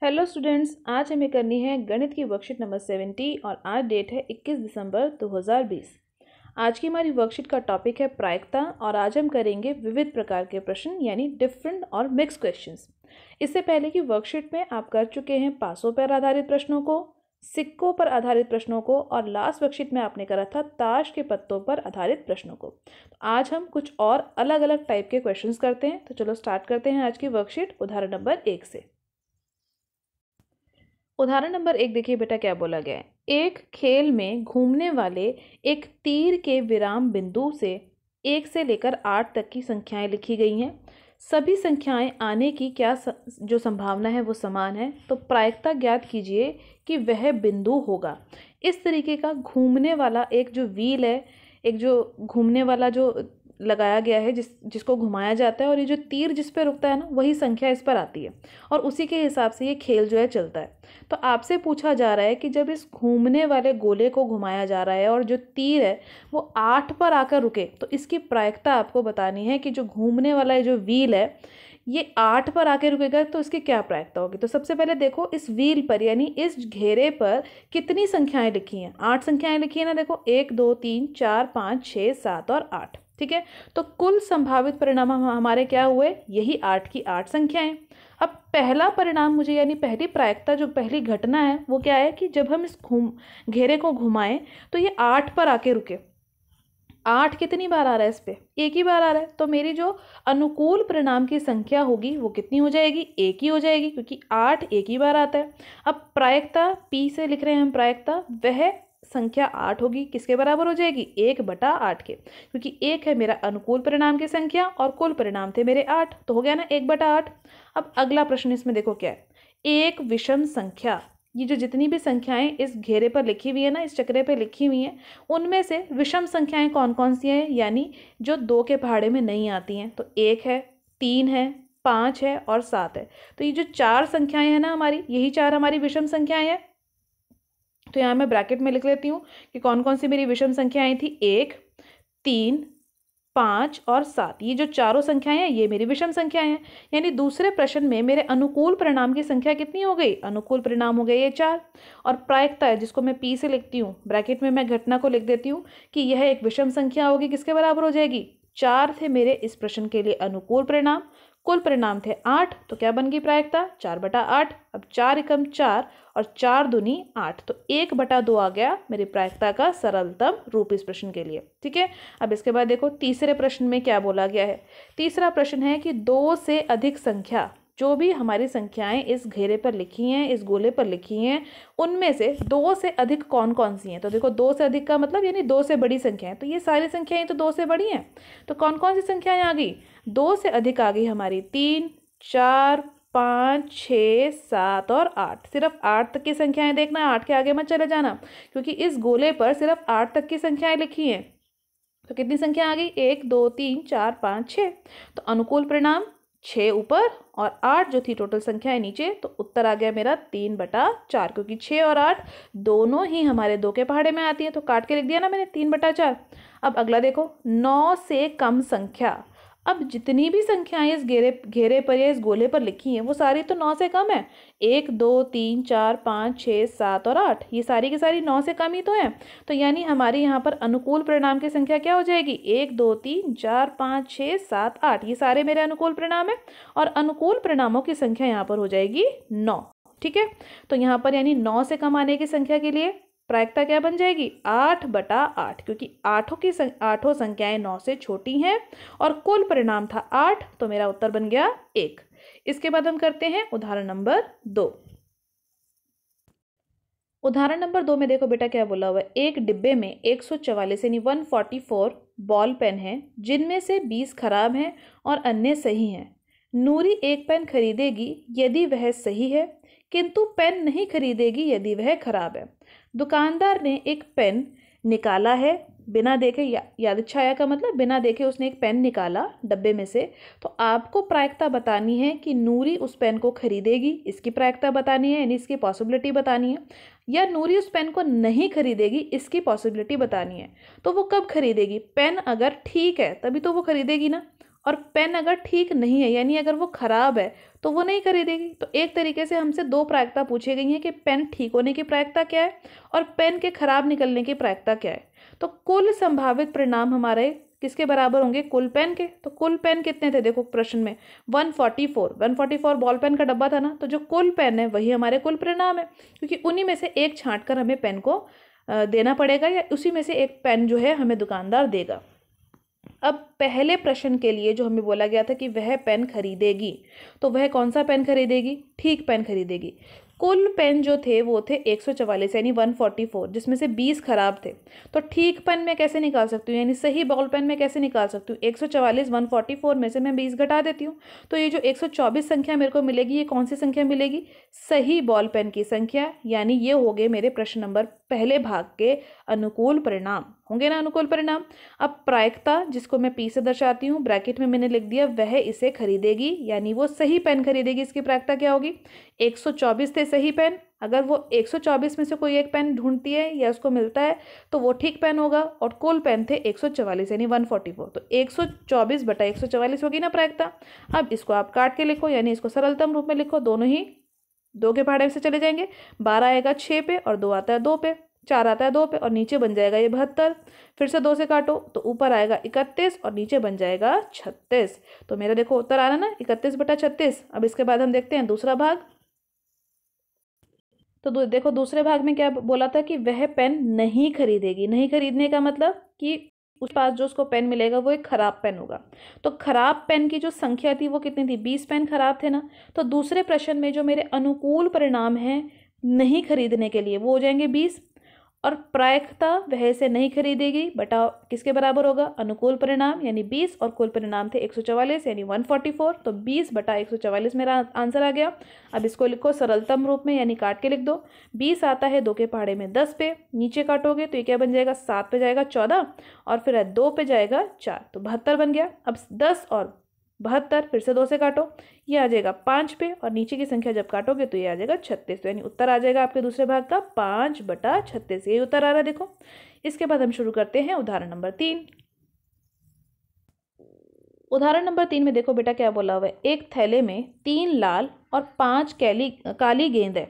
Hello students, आज हमें करनी है गणित की वर्कशीट नंबर 70 और आज डेट है 21 दिसंबर 2020। आज की हमारी वर्कशीट का टॉपिक है प्रायिकता और आज हम करेंगे विविध प्रकार के प्रश्न यानी डिफरेंट और मिक्स क्वेश्चंस। इससे पहले की वर्कशीट में आप कर चुके हैं पासों पर आधारित प्रश्नों को, सिक्कों पर आधारित प्रश्नों को और लास्ट वर्कशीट में आपने करा था ताश के पत्तों पर आधारित प्रश्नों को। तो आज हम कुछ और अलग अलग टाइप के क्वेश्चंस करते हैं। तो चलो स्टार्ट करते हैं आज की वर्कशीट उदाहरण नंबर 1 से। उदाहरण नंबर 1 देखिए बेटा क्या बोला गया है। एक खेल में घूमने वाले एक तीर के विराम बिंदु से 1 से लेकर 8 तक की संख्याएं लिखी गई हैं। सभी संख्याएं आने की जो संभावना है वो समान है। तो प्रायिकता ज्ञात कीजिए कि वह बिंदु होगा। इस तरीके का घूमने वाला एक जो व्हील है, एक जो घूमने वाला जो लगाया गया है जिसको घुमाया जाता है और ये जो तीर जिस पे रुकता है ना वही संख्या इस पर आती है और उसी के हिसाब से ये खेल जो है चलता है। तो आपसे पूछा जा रहा है कि जब इस घूमने वाले गोले को घुमाया जा रहा है और जो तीर है वो 8 पर आकर रुके तो इसकी प्रायिकता आपको बतानी है कि जो घूमने वाला जो व्हील है ये 8 पर आके रुकेगा तो इसकी क्या प्रायिकता होगी। तो सबसे पहले देखो इस व्हील पर यानी इस घेरे पर कितनी संख्याएं लिखी हैं। 8 संख्याएं लिखी है ना, देखो 1 2 3 4 5 6 7 और 8। ठीक है, तो कुल संभावित परिणाम हमारे क्या हुए, यही 8 की 8 संख्याएं। अब पहला परिणाम मुझे यानी पहली प्रायिकता जो पहली घटना है वो क्या है कि जब हम इस घेरे को घुमाएं तो ये 8 पर आके रुके। 8 कितनी बार आ रहा है, इस पे एक ही बार आ रहा है। तो मेरी जो अनुकूल परिणाम की संख्या होगी वो कितनी हो जाएगी, एक ही हो जाएगी क्योंकि 8 एक ही बार आता है। अब प्रायिकता पी से लिख रहे हैं हम, प्रायिकता वह संख्या 8 होगी, किसके बराबर हो जाएगी, 1/8 के, क्योंकि 1 है मेरा अनुकूल परिणाम की संख्या और कुल परिणाम थे मेरे 8, तो हो गया ना 1/8। अब अगला प्रश्न इसमें देखो क्या है, एक विषम संख्या। ये जो जितनी भी संख्याएं इस घेरे पर लिखी हुई है ना, इस चक्रे पर लिखी हुई हैं, उनमें से विषम संख्याएं कौन कौन सी हैं, यानी जो 2 के पहाड़े में नहीं आती हैं। तो 1 है, 3 है, 5 है और 7 है। तो ये जो 4 संख्याएं हैं ना हमारी, यही 4 हमारी विषम संख्याएं हैं। तो यहाँ मैं ब्रैकेट में लिख लेती हूँ कि कौन कौन सी मेरी विषम संख्याएं थी, 1 3 5 और 7। ये जो चारों संख्याएं हैं ये मेरी विषम संख्याएं हैं। यानी दूसरे प्रश्न में मेरे अनुकूल परिणाम की संख्या कितनी हो गई, अनुकूल परिणाम हो गए ये 4। और प्रायिकता है जिसको मैं पी से लिखती हूँ, ब्रैकेट में मैं घटना को लिख देती हूँ कि यह एक विषम संख्या होगी, किसके बराबर हो जाएगी, 4 थे मेरे इस प्रश्न के लिए अनुकूल परिणाम, कुल परिणाम थे 8, तो क्या बन गई प्रायिकता 4/8। अब 4 एकम 4 और 4 दूनी 8, तो 1/2 आ गया मेरी प्रायिकता का सरलतम रूप इस प्रश्न के लिए। ठीक है, अब इसके बाद देखो तीसरे प्रश्न में क्या बोला गया है। तीसरा प्रश्न है कि 2 से अधिक संख्या, जो भी हमारी संख्याएं इस घेरे पर लिखी हैं, इस गोले पर लिखी हैं, उनमें से 2 से अधिक कौन कौन सी हैं। तो देखो 2 से अधिक का मतलब यानी 2 से बड़ी संख्याएं, तो ये सारी संख्याएं तो 2 से बड़ी हैं। तो कौन कौन सी संख्याएं आ गई, 2 से अधिक आ गई हमारी 3 4 5 6 7 और 8। सिर्फ 8 तक की संख्याएं देखना, 8 के आगे मत चले जाना क्योंकि इस गोले पर सिर्फ 8 तक की संख्याएं लिखी हैं। तो कितनी संख्या आ गई, 1 2 3 4 5 6। तो अनुकूल परिणाम 6 ऊपर और 8 जो थी टोटल संख्या है नीचे, तो उत्तर आ गया मेरा 3/4, क्योंकि 6 और 8 दोनों ही हमारे 2 के पहाड़े में आती है, तो काट के लिख दिया ना मैंने 3/4। अब अगला देखो 9 से कम संख्या। अब जितनी भी संख्याएं इस घेरे पर या इस गोले पर लिखी हैं वो सारी तो 9 से कम है। 1 2 3 4 5 6 7 और 8, ये सारी की सारी 9 से कम ही तो है। तो यानी हमारी यहाँ पर अनुकूल परिणाम की संख्या क्या हो जाएगी, 1 2 3 4 5 6 7 8, ये सारे मेरे अनुकूल परिणाम है और अनुकूल परिणामों की संख्या यहाँ पर हो जाएगी 9। ठीक है, तो यहाँ पर यानी 9 से कम आने की संख्या के लिए प्रायिकता क्या बन जाएगी, 8/8, क्योंकि आठों संख्याएं 9 से छोटी हैं और कुल परिणाम था 8, तो मेरा उत्तर बन गया 1। इसके बाद हम करते हैं उदाहरण नंबर 2। उदाहरण नंबर 2 में देखो बेटा क्या बोला हुआ है, एक डिब्बे में 144 यानी 144 बॉल पेन है, जिनमें से 20 खराब हैं और अन्य सही हैं। नूरी एक पेन खरीदेगी यदि वह सही है, किंतु पेन नहीं खरीदेगी यदि वह खराब है। दुकानदार ने एक पेन निकाला है बिना देखे, यादृच्छा का मतलब बिना देखे उसने एक पेन निकाला डब्बे में से। तो आपको प्रायिकता बतानी है कि नूरी उस पेन को खरीदेगी, इसकी प्रायिकता बतानी है यानी इसकी पॉसिबिलिटी बतानी है, या नूरी उस पेन को नहीं खरीदेगी, इसकी पॉसिबिलिटी बतानी है। तो वो कब खरीदेगी, पेन अगर ठीक है तभी तो वो खरीदेगी ना, और पेन अगर ठीक नहीं है यानी अगर वो खराब है तो वो नहीं खरीदेगी। तो एक तरीके से हमसे दो प्रायिकता पूछी गई हैं कि पेन ठीक होने की प्रायिकता क्या है और पेन के खराब निकलने की प्रायिकता क्या है। तो कुल संभावित परिणाम हमारे किसके बराबर होंगे, कुल पेन के। तो कुल पेन कितने थे देखो प्रश्न में 144 बॉल पेन का डब्बा था ना, तो जो कुल पेन है वही हमारे कुल परिणाम है, क्योंकि उन्हीं में से एक छांट कर हमें पेन को देना पड़ेगा या उसी में से एक पेन जो है हमें दुकानदार देगा। अब पहले प्रश्न के लिए जो हमें बोला गया था कि वह पेन खरीदेगी, तो वह कौन सा पेन खरीदेगी, ठीक पेन खरीदेगी। कुल पेन जो थे वो थे 144 यानी 144, जिसमें से 20 खराब थे। तो ठीक पेन में कैसे निकाल सकती हूँ, यानी सही बॉल पेन में कैसे निकाल सकती हूँ, 144 144 में से मैं 20 घटा देती हूँ। तो ये जो 124 संख्या मेरे को मिलेगी, ये कौन सी संख्या मिलेगी, सही बॉल पेन की संख्या। यानी ये हो गए मेरे प्रश्न नंबर पहले भाग के अनुकूल परिणाम, होंगे ना अनुकूल परिणाम। अब प्रायिकता जिसको मैं पी से दर्शाती हूँ, ब्रैकेट में मैंने लिख दिया, वह इसे खरीदेगी यानी वो सही पेन खरीदेगी। इसकी प्रायिकता क्या होगी, 124 थे सही पेन, अगर वो 124 में से कोई एक पेन ढूंढती है या उसको मिलता है तो वो ठीक पेन होगा, और कुल पेन थे 144 यानी 144, तो 124 बटा 144 होगी ना प्रायिकता। अब इसको आप काट के लिखो, यानी इसको सरलतम रूप में लिखो, दोनों ही दो के पहाड़े से चले जाएंगे, 12 आएगा 6 पे और 2 आता है 2 पे, 4 आता है 2 पे और नीचे बन जाएगा ये 72। फिर से 2 से काटो तो ऊपर आएगा 31 और नीचे बन जाएगा 36। तो मेरा देखो उत्तर आ रहा ना 31 बटा 36। अब इसके बाद हम देखते हैं दूसरा भाग। तो देखो दूसरे भाग में क्या बोला था कि वह पेन नहीं खरीदेगी। नहीं खरीदने का मतलब कि उस पास जो उसको पेन मिलेगा वो एक खराब पेन होगा। तो खराब पेन की जो संख्या थी वो कितनी थी, 20 पेन खराब थे ना। तो दूसरे प्रश्न में जो मेरे अनुकूल परिणाम हैं नहीं खरीदने के लिए वो हो जाएंगे 20, और प्रायिकता वह इसे नहीं खरीदेगी बटा किसके बराबर होगा, अनुकूल परिणाम यानी 20, और कुल परिणाम थे 144 यानी 144। तो 20 बटा 144 मेरा आंसर आ गया। अब इसको लिखो सरलतम रूप में यानी काट के लिख दो। 20 आता है 2 के पहाड़े में 10 पे, नीचे काटोगे तो ये क्या बन जाएगा, 7 पे जाएगा 14 और फिर 2 पे जाएगा 4, तो 72 बन गया। अब 10 और 72 फिर से 2 से काटो, ये आ जाएगा 5 पे और नीचे की संख्या जब काटोगे तो ये आ जाएगा 36। तो यानी उत्तर आ जाएगा आपके दूसरे भाग का 5 बटा 36, ये उत्तर आ रहा है देखो। इसके बाद हम शुरू करते हैं उदाहरण नंबर 3। उदाहरण नंबर 3 में देखो बेटा क्या बोला हुआ है, एक थैले में 3 लाल और 5 काली गेंद है।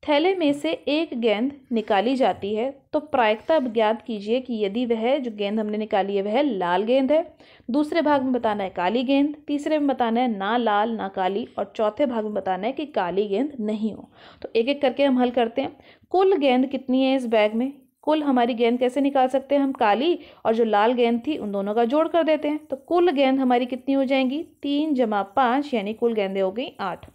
थैले में से एक गेंद निकाली जाती है, तो प्रायिकता ज्ञात कीजिए कि यदि वह जो गेंद हमने निकाली है वह लाल गेंद है। दूसरे भाग में बताना है काली गेंद, तीसरे में बताना है ना लाल ना काली, और चौथे भाग में बताना है कि काली गेंद नहीं हो। तो एक एक करके हम हल करते हैं। कुल गेंद कितनी है इस बैग में, कुल हमारी गेंद कैसे निकाल सकते हैं हम, काली और जो लाल गेंद थी उन दोनों का जोड़ कर देते हैं। तो कुल गेंद हमारी कितनी हो जाएंगी, 3 + 5 यानी कुल गेंदें हो गई 8।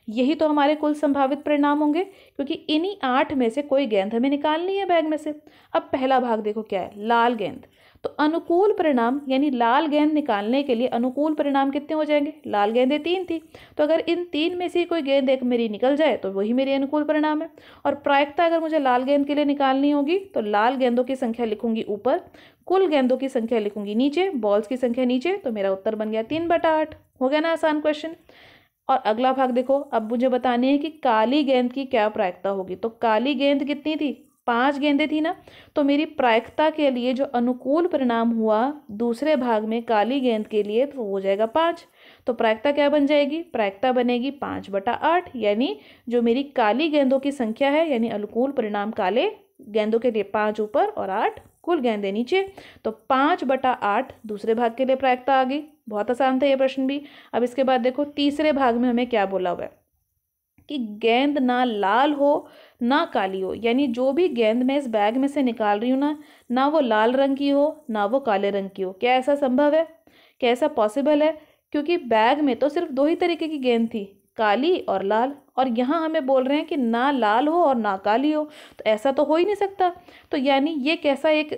यही तो हमारे कुल संभावित परिणाम होंगे, क्योंकि इन्हीं 8 में से कोई गेंद हमें निकालनी है बैग में से। अब पहला भाग देखो क्या है, लाल गेंद। तो अनुकूल परिणाम यानी लाल गेंद निकालने के लिए अनुकूल परिणाम कितने हो जाएंगे, लाल गेंदें 3 थी, तो अगर इन 3 में से कोई गेंद एक मेरी निकल जाए तो वही मेरी अनुकूल परिणाम है। और प्रायिकता अगर मुझे लाल गेंद के लिए निकालनी होगी तो लाल गेंदों की संख्या लिखूंगी ऊपर, कुल गेंदों की संख्या लिखूंगी नीचे, बॉल्स की संख्या नीचे, तो मेरा उत्तर बन गया 3 बटा 8। हो गया ना आसान क्वेश्चन। और अगला भाग देखो, अब मुझे बताने है कि काली गेंद की क्या प्रायिकता होगी। तो काली गेंद कितनी थी, 5 गेंदें थी ना, तो मेरी प्रायिकता के लिए जो अनुकूल परिणाम हुआ दूसरे भाग में काली गेंद के लिए तो हो जाएगा 5। तो प्रायिकता क्या बन जाएगी, प्रायिकता बनेगी 5 बटा 8, यानी जो मेरी काली गेंदों की संख्या है यानी अनुकूल परिणाम काले गेंदों के लिए 5 ऊपर और 8 कुल गेंदें नीचे। तो 5 बटा 8 दूसरे भाग के लिए प्रायिकता आ गई। बहुत आसान था ये प्रश्न भी। अब इसके बाद देखो तीसरे भाग में हमें क्या बोला हुआ है कि गेंद ना लाल हो ना काली हो, यानी जो भी गेंद मैं इस बैग में से निकाल रही हूँ ना वो लाल रंग की हो ना वो काले रंग की हो। क्या ऐसा संभव है, क्या ऐसा पॉसिबल है, क्योंकि बैग में तो सिर्फ 2 ही तरीके की गेंद थी, काली और लाल, और यहाँ हमें बोल रहे हैं कि ना लाल हो और ना काली हो, तो ऐसा तो हो ही नहीं सकता। तो यानी ये कैसा एक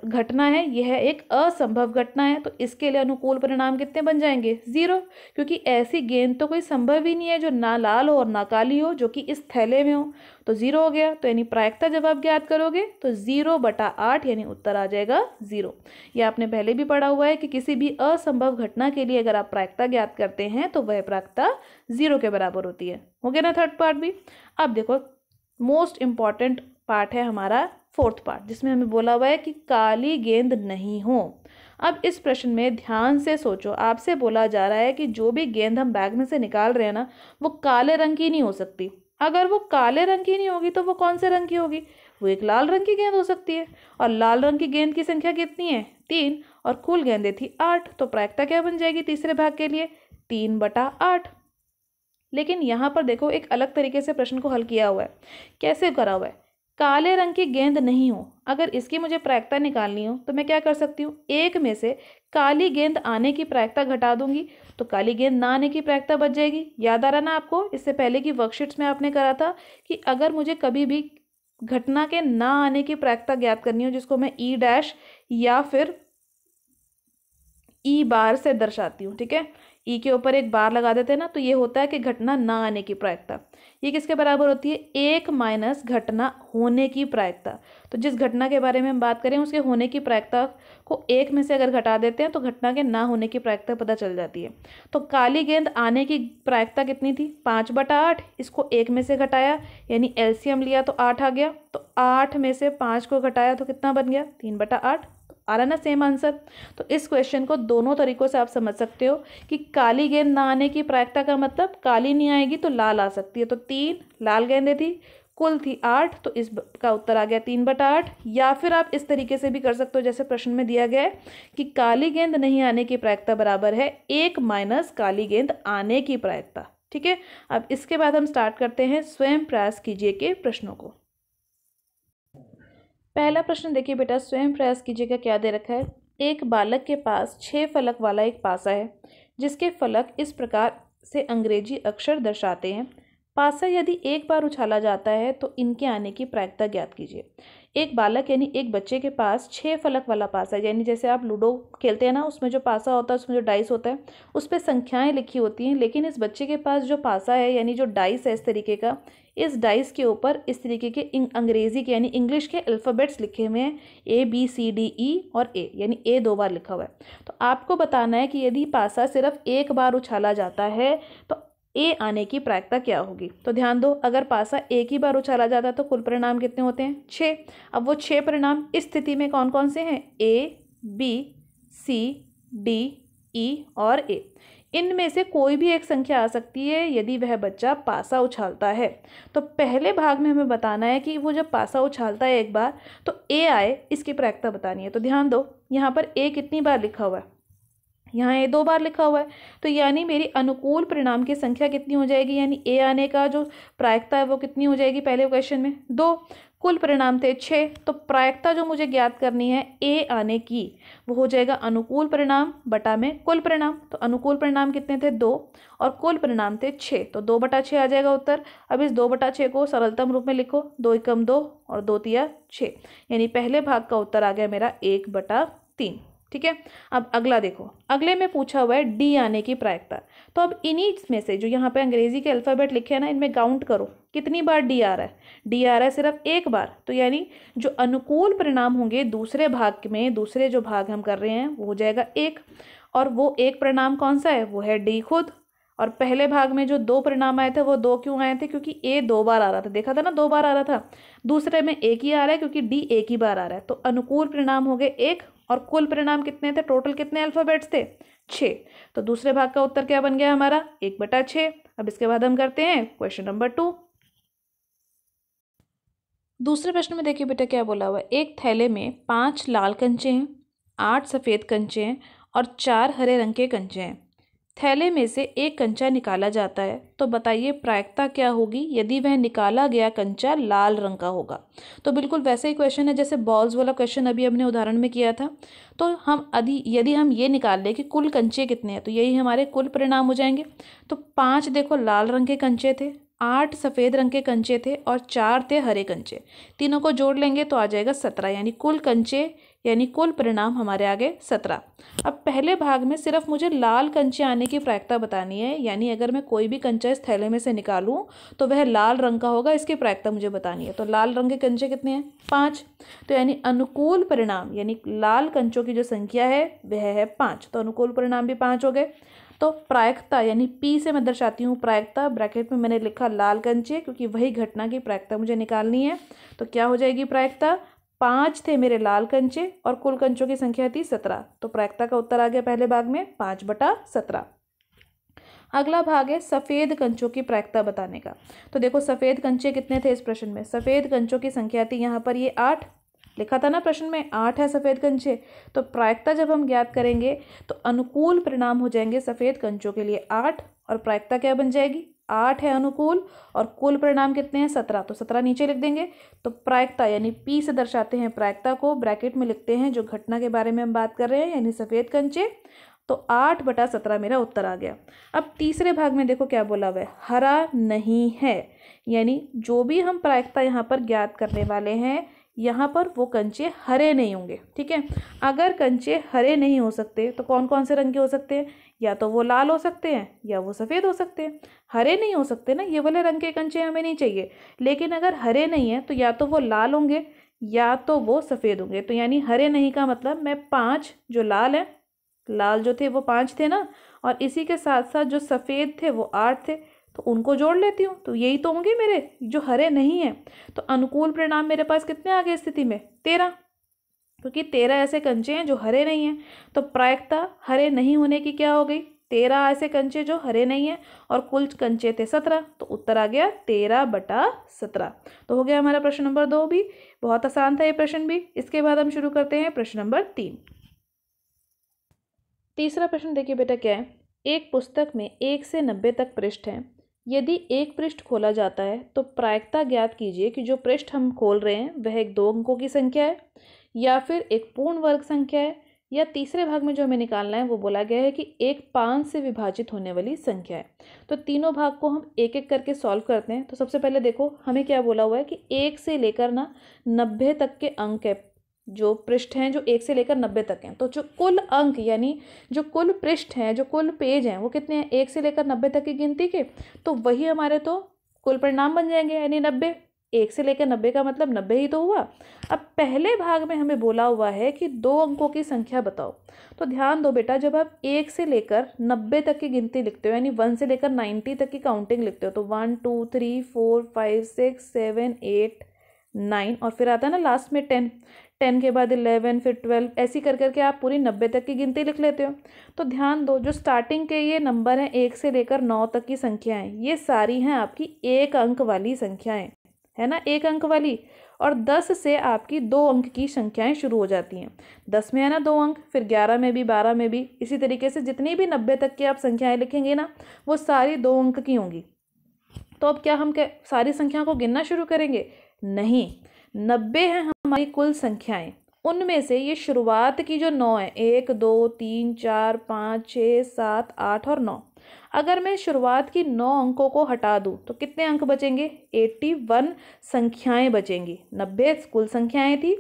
घटना है, यह एक असंभव घटना है। तो इसके लिए अनुकूल परिणाम कितने बन जाएंगे, 0, क्योंकि ऐसी गेंद तो कोई संभव ही नहीं है जो ना लाल हो और ना काली हो, जो कि इस थैले में हो। तो 0 हो गया। तो यानी प्रायिकता जब आप ज्ञात करोगे तो 0 बटा 8 यानी उत्तर आ जाएगा 0। यह आपने पहले भी पढ़ा हुआ है कि किसी भी असंभव घटना के लिए अगर आप प्रायिकता ज्ञात करते हैं तो वह प्रायिकता 0 के बराबर होती है। हो गया ना थर्ड पार्ट भी। अब देखो मोस्ट इंपॉर्टेंट पार्ट है हमारा फोर्थ पार्ट, जिसमें हमें बोला हुआ है कि काली गेंद नहीं हो। अब इस प्रश्न में ध्यान से सोचो, आपसे बोला जा रहा है कि जो भी गेंद हम बैग में से निकाल रहे हैं ना, वो काले रंग की नहीं हो सकती। अगर वो काले रंग की नहीं होगी तो वो कौन से रंग की होगी? वो एक लाल रंग की गेंद हो सकती है। और लाल रंग की गेंद की संख्या कितनी है? 3, और कुल गेंदें थी 8। तो प्रायिकता क्या बन जाएगी तीसरे भाग के लिए? 3/8। लेकिन यहाँ पर देखो, एक अलग तरीके से प्रश्न को हल किया हुआ है। कैसे करा हुआ है? काले रंग की गेंद नहीं हो, अगर इसकी मुझे प्रायिकता निकालनी हो तो मैं क्या कर सकती हूँ? एक में से काली गेंद आने की प्रायिकता घटा दूंगी, तो काली गेंद ना आने की प्रायिकता बच जाएगी। याद आ रहा ना आपको, इससे पहले की वर्कशीट्स में आपने करा था कि अगर मुझे कभी भी घटना के ना आने की प्रायिकता ज्ञात करनी हो, जिसको मैं E' या फिर ई बार से दर्शाती हूँ, ठीक है, ई के ऊपर एक बार लगा देते हैं ना, तो ये होता है कि घटना ना आने की प्रायिकता। ये किसके बराबर होती है? 1 माइनस घटना होने की प्रायिकता। तो जिस घटना के बारे में हम बात करें उसके होने की प्रायिकता को 1 में से अगर घटा देते हैं तो घटना के ना होने की प्रायिकता पता चल जाती है। तो काली गेंद आने की प्रायिकता कितनी थी? 5/8। इसको 1 में से घटाया, यानी एलसीएम लिया तो 8 आ गया। तो 8 में से 5 को घटाया तो कितना बन गया? 3/8। आ रहा ना सेम आंसर? तो इस क्वेश्चन को दोनों तरीकों से आप समझ सकते हो कि काली गेंद ना आने की प्रायिकता का मतलब काली नहीं आएगी तो लाल आ सकती है। तो 3 लाल गेंदें थी, कुल थी 8, तो इसका उत्तर आ गया 3/8। या फिर आप इस तरीके से भी कर सकते हो जैसे प्रश्न में दिया गया है कि काली गेंद नहीं आने की प्रायिकता बराबर है 1 माइनस काली गेंद आने की प्रायिकता। ठीक है, अब इसके बाद हम स्टार्ट करते हैं स्वयं प्रयास कीजिए के प्रश्नों को। पहला प्रश्न देखिए बेटा, स्वयं प्रयास कीजिएगा क्या दे रखा है। एक बालक के पास 6 फलक वाला एक पासा है, जिसके फलक इस प्रकार से अंग्रेजी अक्षर दर्शाते हैं। पासा यदि एक बार उछाला जाता है तो इनके आने की प्रायिकता ज्ञात कीजिए। एक बालक यानी एक बच्चे के पास 6 फलक वाला पासा है, यानी जैसे आप लूडो खेलते हैं ना, उसमें जो पासा होता है, उसमें जो डाइस होता है, उस पर संख्याएं लिखी होती हैं। लेकिन इस बच्चे के पास जो पासा है यानी जो डाइस है इस तरीके का, इस डाइस के ऊपर इस तरीके के अंग्रेजी के यानी इंग्लिश के अल्फ़ाबेट्स लिखे हुए हैं, ABCDE और A, यानी A 2 बार लिखा हुआ है। तो आपको बताना है कि यदि पासा सिर्फ एक बार उछाला जाता है तो A आने की प्रायिकता क्या होगी। तो ध्यान दो, अगर पासा एक ही बार उछाला जाता है तो कुल परिणाम कितने होते हैं? 6। अब वो 6 परिणाम इस स्थिति में कौन कौन से हैं? A, B, C, D, E और A। इनमें से कोई भी एक संख्या आ सकती है यदि वह बच्चा पासा उछालता है। तो पहले भाग में हमें बताना है कि वो जब पासा उछालता है एक बार तो A आए, इसकी प्रायिकता बतानी है। तो ध्यान दो, यहाँ पर A कितनी बार लिखा हुआ है? यहाँ A 2 बार लिखा हुआ है। तो यानी मेरी अनुकूल परिणाम की संख्या कितनी हो जाएगी, यानी A आने का जो प्रायिकता है वो कितनी हो जाएगी पहले क्वेश्चन में? 2। कुल परिणाम थे 6, तो प्रायिकता जो मुझे ज्ञात करनी है A आने की वो हो जाएगा अनुकूल परिणाम बटा में कुल परिणाम। तो अनुकूल परिणाम कितने थे? 2, और कुल परिणाम थे 6, तो 2/6 आ जाएगा उत्तर। अब इस 2/6 को सरलतम रूप में लिखो, 2 एकम 2 और 2 तिया 6, यानी पहले भाग का उत्तर आ गया मेरा 1/3। ठीक है, अब अगला देखो, अगले में पूछा हुआ है D आने की प्रायिकता। तो अब इन्हीं में से जो यहाँ पे अंग्रेजी के अल्फ़ाबेट लिखे हैं ना, इनमें काउंट करो कितनी बार D आ रहा है। D आ रहा है सिर्फ एक बार, तो यानी जो अनुकूल परिणाम होंगे दूसरे भाग में, दूसरे जो भाग हम कर रहे हैं वो हो जाएगा 1, और वो एक परिणाम कौन सा है? वो है D खुद। और पहले भाग में जो 2 परिणाम आए थे वो 2 क्यों आए थे? क्योंकि A 2 बार आ रहा था, देखा था ना 2 बार आ रहा था। दूसरे में 1 ही आ रहा है क्योंकि D 1 ही बार आ रहा है। तो अनुकूल परिणाम हो गए 1, और कुल परिणाम कितने थे? टोटल कितने अल्फ़ाबेट्स थे? 6। तो दूसरे भाग का उत्तर क्या बन गया हमारा? 1/6। अब इसके बाद हम करते हैं क्वेश्चन नंबर 2। दूसरे प्रश्न में देखिए बेटा क्या बोला हुआ है। एक थैले में 5 लाल कंचे हैं, 8 सफ़ेद कंचे हैं और 4 हरे रंग के कंचे हैं। थैले में से एक कंचा निकाला जाता है, तो बताइए प्रायिकता क्या होगी यदि वह निकाला गया कंचा लाल रंग का होगा। तो बिल्कुल वैसे ही क्वेश्चन है जैसे बॉल्स वाला क्वेश्चन अभी हमने उदाहरण में किया था। तो हम यदि हम ये निकाल लें कि कुल कंचे कितने हैं, तो यही हमारे कुल परिणाम हो जाएंगे। तो 5 देखो लाल रंग के कंचे थे, 8 सफ़ेद रंग के कंचे थे और 4 थे हरे कंचे। तीनों को जोड़ लेंगे तो आ जाएगा 17, यानी कुल कंचे यानी कुल परिणाम हमारे आगे 17। अब पहले भाग में सिर्फ मुझे लाल कंचे आने की प्रायिकता बतानी है, यानी अगर मैं कोई भी कंचा इस थैले में से निकालूं तो वह लाल रंग का होगा, इसकी प्रायिकता मुझे बतानी है। तो लाल रंग के कंचे कितने हैं? 5। तो यानी अनुकूल परिणाम यानी लाल कंचों की जो संख्या है वह है 5, तो अनुकूल परिणाम भी 5 हो गए। तो प्रायिकता यानी P से मैं दर्शाती हूँ प्रायिकता, ब्रैकेट में मैंने लिखा लाल कंचे क्योंकि वही घटना की प्रायिकता मुझे निकालनी है। तो क्या हो जाएगी प्रायिकता? 5 थे मेरे लाल कंचे और कुल कंचों की संख्या थी 17। तो प्रायिकता का उत्तर आ गया पहले भाग में 5/17। अगला भाग है सफ़ेद कंचों की प्रायिकता बताने का। तो देखो सफ़ेद कंचे कितने थे इस प्रश्न में। सफ़ेद कंचों की संख्या थी यहाँ पर ये 8, लिखा था ना प्रश्न में 8 है सफ़ेद कंचे। तो प्रायिकता जब हम ज्ञात करेंगे तो अनुकूल परिणाम हो जाएंगे सफ़ेद कंचों के लिए 8 और प्रायिकता क्या बन जाएगी 8 है अनुकूल और कुल परिणाम कितने हैं 17। तो 17 नीचे लिख देंगे। तो प्रायिकता यानी पी से दर्शाते हैं प्रायिकता को, ब्रैकेट में लिखते हैं जो घटना के बारे में हम बात कर रहे हैं यानी सफ़ेद कंचे। तो 8/17 मेरा उत्तर आ गया। अब तीसरे भाग में देखो क्या बोला हुआ है, हरा नहीं है, यानी जो भी हम प्रायिकता यहाँ पर ज्ञात करने वाले हैं यहाँ पर वो कंचे हरे नहीं होंगे। ठीक है, अगर कंचे हरे नहीं हो सकते तो कौन कौन से रंग के हो सकते हैं, या तो वो लाल हो सकते हैं या वो सफ़ेद हो सकते हैं। हरे नहीं हो सकते ना, ये वाले रंग के कंचे हमें नहीं चाहिए। लेकिन अगर हरे नहीं है तो या तो वो लाल होंगे या तो वो सफ़ेद होंगे। तो यानी हरे नहीं का मतलब मैं 5 जो लाल है, लाल जो थे वो 5 थे ना, और इसी के साथ साथ जो सफ़ेद थे वो 8 थे, तो उनको जोड़ लेती हूँ। तो यही तो होंगे मेरे जो हरे नहीं हैं। तो अनुकूल परिणाम मेरे पास कितने आ गए स्थिति में 13, क्योंकि 13 ऐसे कंचे हैं जो हरे नहीं हैं। तो प्रायिकता हरे नहीं होने की क्या हो गई 13 ऐसे कंचे जो हरे नहीं हैं और कुल कंचे थे 17। तो उत्तर आ गया 13/17। तो हो गया हमारा प्रश्न नंबर 2 भी। बहुत आसान था ये प्रश्न भी। इसके बाद हम शुरू करते हैं प्रश्न नंबर 3। तीसरा प्रश्न देखिए बेटा क्या है, एक पुस्तक में 1 से 90 तक पृष्ठ हैं। यदि एक पृष्ठ खोला जाता है तो प्रायिकता ज्ञात कीजिए कि जो पृष्ठ हम खोल रहे हैं वह एक 2 अंकों की संख्या है या फिर एक पूर्ण वर्ग संख्या है, या तीसरे भाग में जो हमें निकालना है वो बोला गया है कि एक 5 से विभाजित होने वाली संख्या है। तो तीनों भाग को हम एक एक करके सॉल्व करते हैं। तो सबसे पहले देखो हमें क्या बोला हुआ है कि 1 से लेकर ना 90 तक के अंक है, जो पृष्ठ हैं जो 1 से लेकर 90 तक हैं। तो जो कुल अंक यानी जो कुल पृष्ठ हैं, जो कुल पेज हैं वो कितने हैं 1 से लेकर 90 तक की गिनती के, तो वही हमारे तो कुल परिणाम बन जाएंगे यानी 90। 1 से लेकर 90 का मतलब 90 ही तो हुआ। अब पहले भाग में हमें बोला हुआ है कि 2 अंकों की संख्या बताओ। तो ध्यान दो बेटा, जब आप 1 से लेकर 90 तक की गिनती लिखते हो यानी 1 से लेकर 90 तक की काउंटिंग लिखते हो, तो 1 2 3 4 5 6 7 8 9 और फिर आता है ना लास्ट में 10, 10 के बाद 11 फिर 12, ऐसी कर करके आप पूरी 90 तक की गिनती लिख लेते हो। तो ध्यान दो जो स्टार्टिंग के ये नंबर हैं 1 से लेकर 9 तक की संख्याएं, ये सारी हैं आपकी 1 अंक वाली संख्याएं, है ना, 1 अंक वाली। और 10 से आपकी 2 अंक की संख्याएं शुरू हो जाती हैं। 10 में है ना 2 अंक, फिर 11 में भी, 12 में भी, इसी तरीके से जितनी भी 90 तक की आप संख्याएं लिखेंगे ना वो सारी 2 अंक की होंगी। तो अब क्या हम सारी संख्याओं को गिनना शुरू करेंगे? नहीं, 90 हैं हमारी कुल संख्याएं, उनमें से ये शुरुआत की जो 9 है 1 2 3 4 5 6 7 8 और 9, अगर मैं शुरुआत की 9 अंकों को हटा दूं तो कितने अंक बचेंगे? 81 संख्याएं बचेंगी। 90 कुल संख्याएं थी,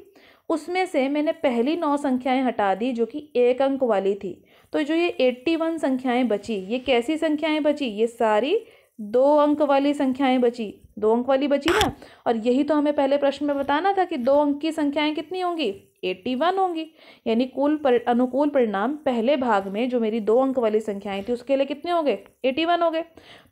उसमें से मैंने पहली 9 संख्याएं हटा दी जो कि 1 अंक वाली थी। तो जो ये 81 संख्याएं बची, ये कैसी संख्याएं बची? ये सारी 2 अंक वाली संख्याएं बची। 2 अंक वाली बची ना, और यही तो हमें पहले प्रश्न में बताना था कि 2 अंक की संख्याएं कितनी होंगी? 81 होंगी। यानी अनुकूल परिणाम पहले भाग में जो मेरी 2 अंक वाली संख्याएं थी उसके लिए कितने हो गए? 81 हो गए।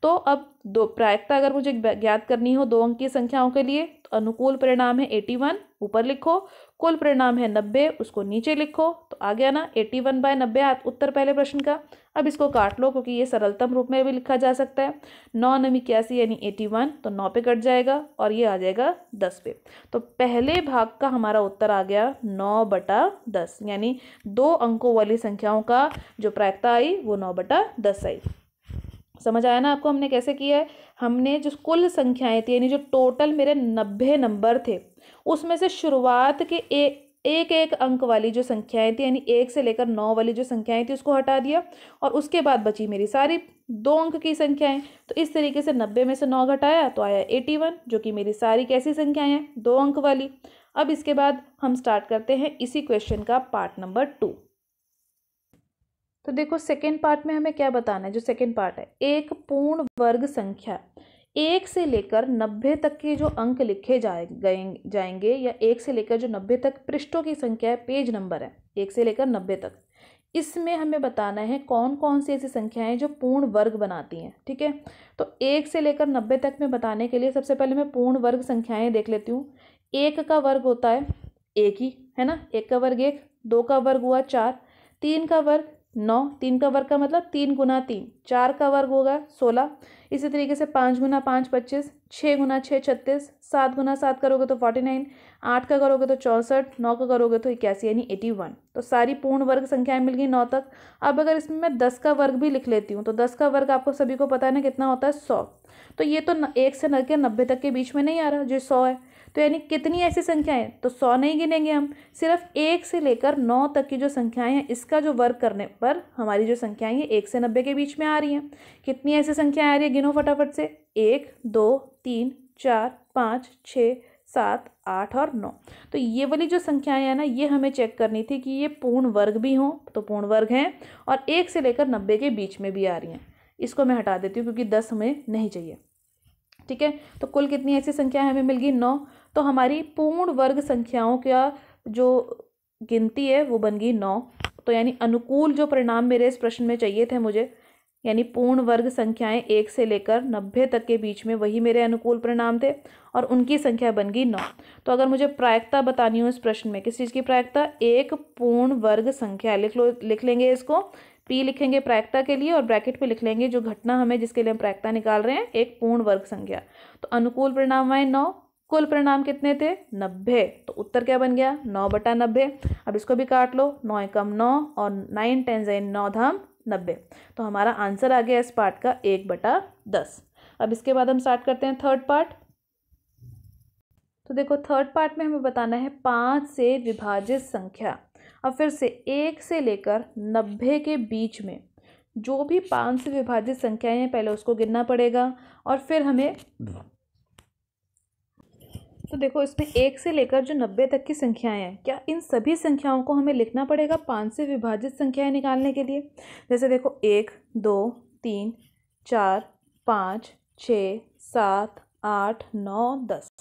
तो अब दो प्रायिकता अगर मुझे ज्ञात करनी हो 2 अंक की संख्याओं के लिए, तो अनुकूल परिणाम है 81 ऊपर लिखो, कुल परिणाम है 90 उसको नीचे लिखो। तो आ गया ना 81/90 उत्तर पहले प्रश्न का। अब इसको काट लो क्योंकि ये सरलतम रूप में भी लिखा जा सकता है। 9 9 81 यानी 81, तो 9 पे कट जाएगा और ये आ जाएगा 10 पे। तो पहले भाग का हमारा उत्तर आ गया 9/10, यानी 2 अंकों वाली संख्याओं का जो प्रायिकता आई वो 9/10 आई। समझ आया ना आपको हमने कैसे किया है? हमने जो कुल संख्याएं थी यानी जो टोटल मेरे 90 नंबर थे उसमें से शुरुआत के एक एक अंक वाली जो संख्याएं थी यानी 1 से लेकर 9 वाली जो संख्याएं थी उसको हटा दिया, और उसके बाद बची मेरी सारी 2 अंक की संख्याएं। तो इस तरीके से 90 में से 9 घटाया तो आया 81, जो कि मेरी सारी कैसी संख्याएं हैं? 2 अंक वाली। अब इसके बाद हम स्टार्ट करते हैं इसी क्वेश्चन का पार्ट नंबर 2। तो देखो सेकेंड पार्ट में हमें क्या बताना है। जो सेकेंड पार्ट है, एक पूर्ण वर्ग संख्या 1 से लेकर 90 तक के जो अंक लिखे जाएंगे या 1 से लेकर जो 90 तक पृष्ठों की संख्या है, पेज नंबर है 1 से लेकर 90 तक, इसमें हमें बताना है कौन कौन सी ऐसी संख्याएं जो पूर्ण वर्ग बनाती हैं। ठीक है, तो 1 से लेकर 90 तक में बताने के लिए सबसे पहले मैं पूर्ण वर्ग संख्याएं देख लेती हूँ। 1 का वर्ग होता है एक ही है ना, एक का वर्ग एक, दो का वर्ग हुआ चार, तीन का वर्ग नौ, तीन का वर्ग का मतलब तीन गुना तीन, चार का वर्ग होगा 16। इसी तरीके से 5 गुना 5 25, 6 गुना 6 36, 7 गुना 7 करोगे तो 49, 8 का करोगे तो 64, 9 का करोगे तो 81 यानी 81। तो सारी पूर्ण वर्ग संख्याएं मिल गई 9 तक। अब अगर इसमें मैं 10 का वर्ग भी लिख लेती हूँ तो 10 का वर्ग आपको सभी को पता है ना कितना होता है 100। तो ये तो 1 से लेकर 90 तक के बीच में नहीं आ रहा जो 100 है। तो यानी कितनी ऐसी संख्याएं, तो 100 नहीं गिनेंगे हम, सिर्फ 1 से लेकर 9 तक की जो संख्याएं हैं इसका जो वर्ग करने पर हमारी जो संख्याएं हैं 1 से 90 के बीच में आ रही हैं। कितनी ऐसी संख्याएं आ रही है, गिनो फटाफट से। 1 2 3 4 5 6 7 8 और 9। तो ये वाली जो संख्याएं हैं ना, ये हमें चेक करनी थी कि ये पूर्ण वर्ग भी हों, तो पूर्ण वर्ग हैं, और 1 से लेकर 90 के बीच में भी आ रही हैं। इसको मैं हटा देती हूँ क्योंकि 10 हमें नहीं चाहिए। ठीक है, तो कुल कितनी ऐसी संख्याएं हमें मिल गई 9। तो हमारी पूर्ण वर्ग संख्याओं का जो गिनती है वो बन गई 9। तो यानी अनुकूल जो परिणाम मेरे इस प्रश्न में चाहिए थे मुझे, यानी पूर्ण वर्ग संख्याएं 1 से लेकर 90 तक के बीच में, वही मेरे अनुकूल परिणाम थे और उनकी संख्या बन गई 9। तो अगर मुझे प्रायिकता बतानी हो इस प्रश्न में, किस चीज़ की प्रायिकता, एक पूर्ण वर्ग संख्या, लिख लेंगे इसको, P लिखेंगे प्रायिकता के लिए और ब्रैकेट पे लिख लेंगे जो घटना हमें जिसके लिए हम प्रायिकता निकाल रहे हैं, एक पूर्ण वर्ग संख्या। तो अनुकूल परिणाम आए 9, कुल परिणाम कितने थे 90। तो उत्तर क्या बन गया 9/90। अब इसको भी काट लो, 9 एकम 9 और 9 10 9 धाम 90। तो हमारा आंसर आ गया इस पार्ट का 1/10। अब इसके बाद हम स्टार्ट करते हैं थर्ड पार्ट। तो देखो थर्ड पार्ट में हमें बताना है 5 से विभाजित संख्या। अब फिर से 1 से लेकर 90 के बीच में जो भी 5 से विभाजित संख्याएं हैं पहले उसको गिनना पड़ेगा और फिर हमें, तो देखो इसमें 1 से लेकर जो 90 तक की संख्याएं हैं, क्या इन सभी संख्याओं को हमें लिखना पड़ेगा 5 से विभाजित संख्याएं निकालने के लिए। जैसे देखो 1 2 3 4 5 6 7 8 9 10,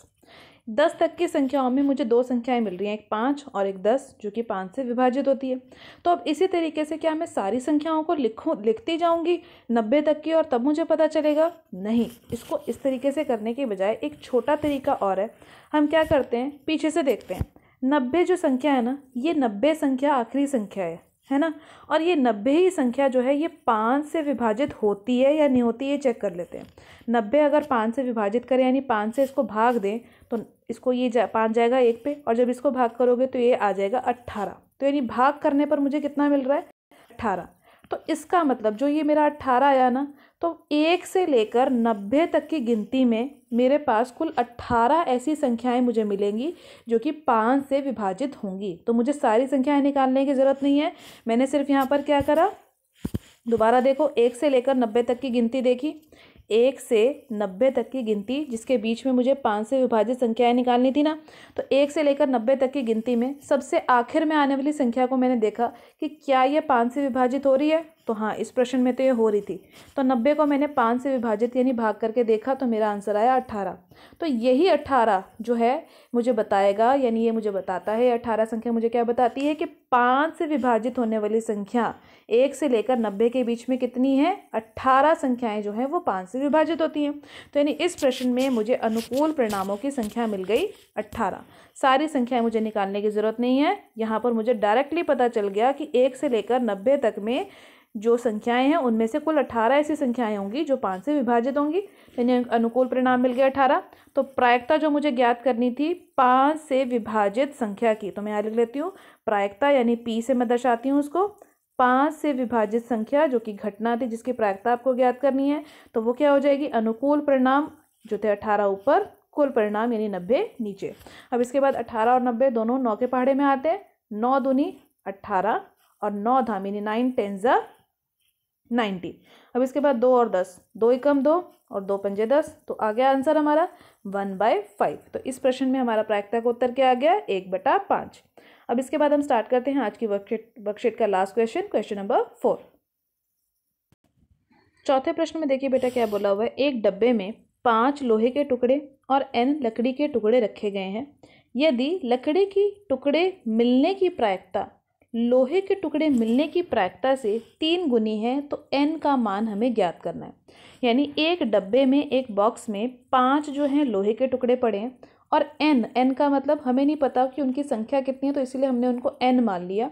10 तक की संख्याओं में मुझे दो संख्याएं मिल रही हैं, एक 5 और एक 10, जो कि 5 से विभाजित होती है। तो अब इसी तरीके से क्या मैं सारी संख्याओं को लिखती जाऊंगी 90 तक की और तब मुझे पता चलेगा? नहीं, इसको इस तरीके से करने के बजाय एक छोटा तरीका और है। हम क्या करते हैं, पीछे से देखते हैं। 90 जो संख्या है ना, ये 90 संख्या आखिरी संख्या है ना, और ये 90 ही संख्या जो है ये 5 से विभाजित होती है या नहीं होती है, चेक कर लेते हैं। 90 अगर 5 से विभाजित करें यानी 5 से इसको भाग दें तो इसको ये 5 जाएगा 1 पे, और जब इसको भाग करोगे तो ये आ जाएगा 18। तो यानी भाग करने पर मुझे कितना मिल रहा है 18। तो इसका मतलब जो ये मेरा 18 आया ना, तो 1 से लेकर 90 तक की गिनती में मेरे पास कुल 18 ऐसी संख्याएं मुझे मिलेंगी जो कि 5 से विभाजित होंगी। तो मुझे सारी संख्याएं निकालने की ज़रूरत नहीं है, मैंने सिर्फ यहाँ पर क्या करा, दोबारा देखो 1 से लेकर 90 तक की गिनती देखी, 1 से 90 तक की गिनती जिसके बीच में मुझे 5 से विभाजित संख्याएं निकालनी थी ना, तो 1 से लेकर 90 तक की गिनती में सबसे आखिर में आने वाली संख्या को मैंने देखा कि क्या ये 5 से विभाजित हो रही है। तो हाँ, इस प्रश्न में तो ये हो रही थी। तो 90 को मैंने 5 से विभाजित यानी भाग करके देखा तो मेरा आंसर आया 18। तो यही 18 जो है मुझे बताएगा, यानी ये मुझे बताता है, 18 संख्या मुझे क्या बताती है कि 5 से विभाजित होने वाली संख्या 1 से लेकर 90 के बीच में कितनी है, 18 संख्याएं जो हैं वो 5 से विभाजित होती हैं। तो यानी इस प्रश्न में मुझे अनुकूल परिणामों की संख्या मिल गई 18। सारी संख्याएं मुझे निकालने की ज़रूरत नहीं है, यहाँ पर मुझे डायरेक्टली पता चल गया कि 1 से लेकर 90 तक में जो संख्याएं हैं उनमें से कुल 18 ऐसी संख्याएं होंगी जो 5 से विभाजित होंगी। यानी अनुकूल परिणाम मिल गया 18। तो प्रायिकता जो मुझे ज्ञात करनी थी 5 से विभाजित संख्या की, तो मैं यहाँ लिख लेती हूँ प्रायिकता, यानी P से मैं दर्शाती हूँ उसको, 5 से विभाजित संख्या जो कि घटना थी जिसकी प्रायिकता आपको ज्ञात करनी है। तो वो क्या हो जाएगी, अनुकूल परिणाम जो थे 18 ऊपर, कुल परिणाम यानी 90 नीचे। अब इसके बाद 18 और 90 दोनों 9 के पहाड़े में आते हैं, 9 दूनी 18 और 9 धाम यानी 9 10 90। अब इसके बाद 2 और 10, 2 एकम 2 और 2 पंजे 10, तो आ गया आंसर हमारा 1/5। तो इस प्रश्न में हमारा प्रायिकता का उत्तर क्या आ गया, 1/5। अब इसके बाद हम स्टार्ट करते हैं आज की वर्कशीट का लास्ट क्वेश्चन नंबर 4। चौथे प्रश्न में देखिए बेटा क्या बोला हुआ है, एक डब्बे में 5 लोहे के टुकड़े और n लकड़ी के टुकड़े रखे गए हैं। यदि लकड़ी की टुकड़े मिलने की प्रायिकता लोहे के टुकड़े मिलने की प्रायिकता से 3 गुनी है तो n का मान हमें ज्ञात करना है। यानी एक डब्बे में, एक बॉक्स में 5 जो हैं लोहे के टुकड़े पड़े हैं और n का मतलब हमें नहीं पता कि उनकी संख्या कितनी है, तो इसलिए हमने उनको n मान लिया।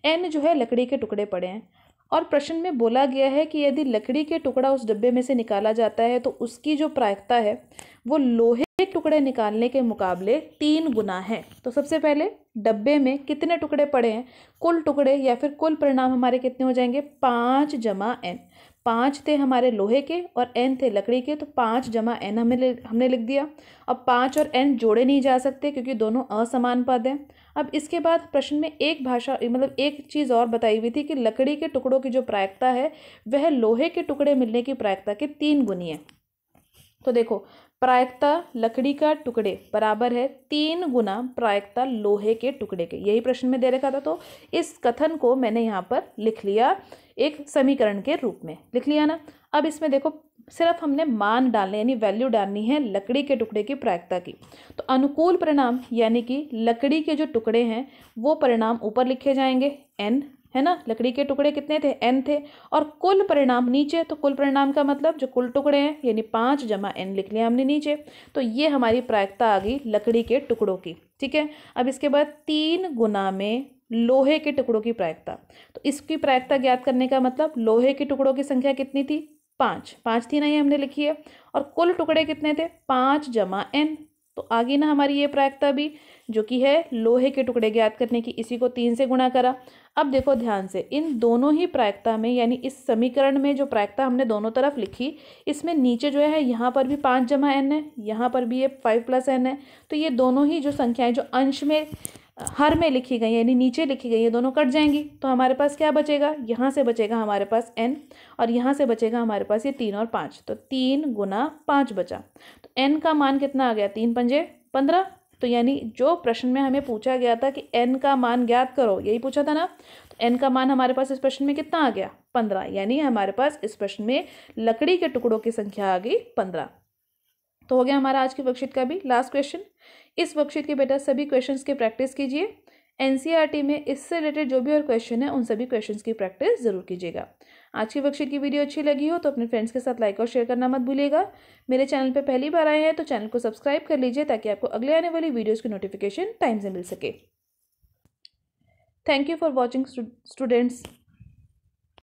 n जो है लकड़ी के टुकड़े पड़े हैं और प्रश्न में बोला गया है कि यदि लकड़ी के टुकड़ा उस डब्बे में से निकाला जाता है तो उसकी जो प्रायिकता है वो लोहे के टुकड़े निकालने के मुकाबले 3 गुना है। तो सबसे पहले डब्बे में कितने टुकड़े पड़े हैं, कुल टुकड़े या फिर कुल परिणाम हमारे कितने हो जाएंगे, 5 जमा n। 5 थे हमारे लोहे के और n थे लकड़ी के, तो 5 जमा n हमने लिख दिया। अब 5 और n जोड़े नहीं जा सकते क्योंकि दोनों असमान पद हैं। अब इसके बाद प्रश्न में एक चीज़ और बताई हुई थी कि लकड़ी के टुकड़ों की जो प्रायिकता है वह लोहे के टुकड़े मिलने की प्रायिकता के 3 गुनी है। तो देखो, प्रायिकता लकड़ी का टुकड़े बराबर है 3 गुना प्रायिकता लोहे के टुकड़े के, यही प्रश्न में दे रखा था। तो इस कथन को मैंने यहाँ पर लिख लिया, एक समीकरण के रूप में लिख लिया ना। अब इसमें देखो, सिर्फ हमने मान डालने यानी वैल्यू डालनी है लकड़ी के टुकड़े की प्रायिकता की। तो अनुकूल परिणाम यानी कि लकड़ी के जो टुकड़े हैं वो परिणाम ऊपर लिखे जाएंगे, n है ना। लकड़ी के टुकड़े कितने थे, n थे, और कुल परिणाम नीचे। तो कुल परिणाम का मतलब जो कुल टुकड़े हैं यानी 5 जमा n लिख लिया हमने नीचे। तो ये हमारी प्रायिकता आ गई लकड़ी के टुकड़ों की, ठीक है। अब इसके बाद 3 गुना में लोहे के टुकड़ों की प्रायिकता। तो इसकी प्रायिकता ज्ञात करने का मतलब लोहे के टुकड़ों की संख्या कितनी थी, 5 थी ना, ये हमने लिखी है। और कुल टुकड़े कितने थे, 5 जमा n। तो आ गई ना हमारी ये प्रायिकता भी, जो कि है लोहे के टुकड़े ज्ञात करने की। इसी को 3 से गुणा करा। अब देखो ध्यान से, इन दोनों ही प्रायिकता में यानी इस समीकरण में जो प्रायिकता हमने दोनों तरफ लिखी, इसमें नीचे जो है यहाँ पर भी 5 जमा n है, यहाँ पर भी ये 5 प्लस n है। तो ये दोनों ही जो संख्याएं जो अंश में हर में लिखी गई यानी नीचे लिखी गई, ये दोनों कट जाएंगी। तो हमारे पास क्या बचेगा, यहाँ से बचेगा हमारे पास n और यहाँ से बचेगा हमारे पास ये 3 और 5। तो 3 गुना 5 बचा। तो n का मान कितना आ गया, 3 पंजे 15। तो यानी जो प्रश्न में हमें पूछा गया था कि n का मान ज्ञात करो, यही पूछा था ना। तो n का मान हमारे पास इस प्रश्न में कितना आ गया, 15। यानी हमारे पास इस प्रश्न में लकड़ी के टुकड़ों की संख्या आ गई 15। तो हो गया हमारा आज की वर्कशीट का भी लास्ट क्वेश्चन। इस वर्कशीट के बेटा सभी क्वेश्चंस की प्रैक्टिस कीजिए। एनसीईआरटी में इससे रिलेटेड जो भी और क्वेश्चन है उन सभी क्वेश्चंस की प्रैक्टिस जरूर कीजिएगा। आज की वर्कशीट की वीडियो अच्छी लगी हो तो अपने फ्रेंड्स के साथ लाइक और शेयर करना मत भूलिएगा। मेरे चैनल पर पहली बार आए हैं तो चैनल को सब्सक्राइब कर लीजिए ताकि आपको अगले आने वाली वीडियोज़ की नोटिफिकेशन टाइम से मिल सके। Thank you for watching students.